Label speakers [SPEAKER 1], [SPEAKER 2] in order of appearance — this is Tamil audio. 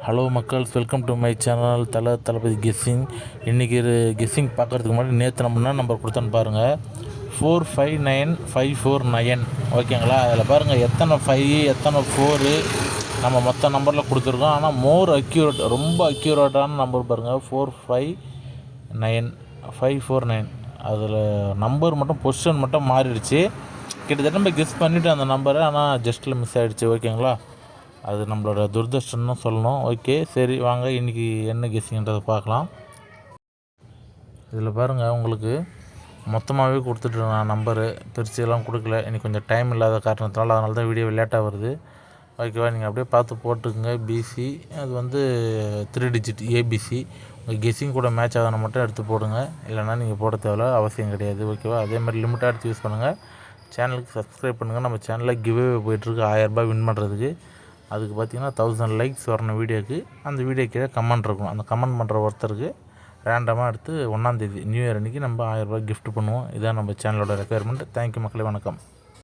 [SPEAKER 1] ஹலோ மக்கள்ஸ், welcome to my channel Thalapathy guessing. இன்றைக்கி கெஸ்ஸிங் பார்க்குறதுக்கு முன்னாடி நேற்று நம்ம என்ன நம்பர் கொடுத்தோன்னு பாருங்கள். 459549 ஓகேங்களா. அதில் பாருங்கள் எத்தனை 5 எத்தனை 4 நம்ம மொத்த நம்பரில் கொடுத்துருக்கோம். ஆனால் மோர் அக்யூரேட், ரொம்ப அக்யூரேட்டான நம்பர் பாருங்கள். 459549. அதில் நம்பர் மட்டும் பொசிஷன் மட்டும் மாறிடுச்சு. கிட்டத்தட்ட நம்ம கெஸ் பண்ணிவிட்டு அந்த நம்பரை, ஆனால் ஜஸ்ட்டில் மிஸ் ஆகிடுச்சு. ஓகேங்களா, அது நம்மளோட துரதிர்ஷ்டம்னு சொல்லணும். ஓகே, சரி வாங்க இன்றைக்கி என்ன கெஸ்ஸிங்கன்றதை பார்க்கலாம். இதில் பாருங்கள், உங்களுக்கு மொத்தமாகவே கொடுத்துட்டு நான் நம்பரு பிரிச்சுலாம் கொடுக்கல. இன்றைக்கி கொஞ்சம் டைம் இல்லாத காரணத்தினால, அதனால தான் வீடியோ லேட்டாக வருது. ஓகேவா, நீங்கள் அப்படியே பார்த்து போட்டுக்குங்க. பிசி அது வந்து 3 டிஜிட் ஏபிசி. உங்கள் கெஸ்ஸிங் கூட மேட்ச் ஆகணும் மட்டும் எடுத்து போடுங்க. இல்லைனா நீங்கள் போட தேவையில்ல, அவசியம் கிடையாது. ஓகேவா, அதே மாதிரி லிமிட்டாக எடுத்து யூஸ் பண்ணுங்கள். சேனலுக்கு சப்ஸ்கிரைப் பண்ணுங்கள். நம்ம சேனலில் கிவ்அவே போயிட்டுருக்கு 1000 ரூபாய் வின் பண்ணுறதுக்கு. அதுக்கு பார்த்திங்கன்னா 1000 லைக்ஸ் வரணும் வீடியோக்கு. அந்த வீடியோ கீழே கமெண்ட் இருக்கணும். அந்த கமெண்ட் பண்ணுற ஒருத்தருக்கு ரேண்டமாக எடுத்து 1ஆம் தேதி நியூ இயர் அன்றைக்கி நம்ம 1000 ரூபாய் கிஃப்ட் பண்ணுவோம். இதான் நம்ம சேனலோட ரெக்குயர்மெண்ட். தேங்க்யூ மக்களே, வணக்கம்.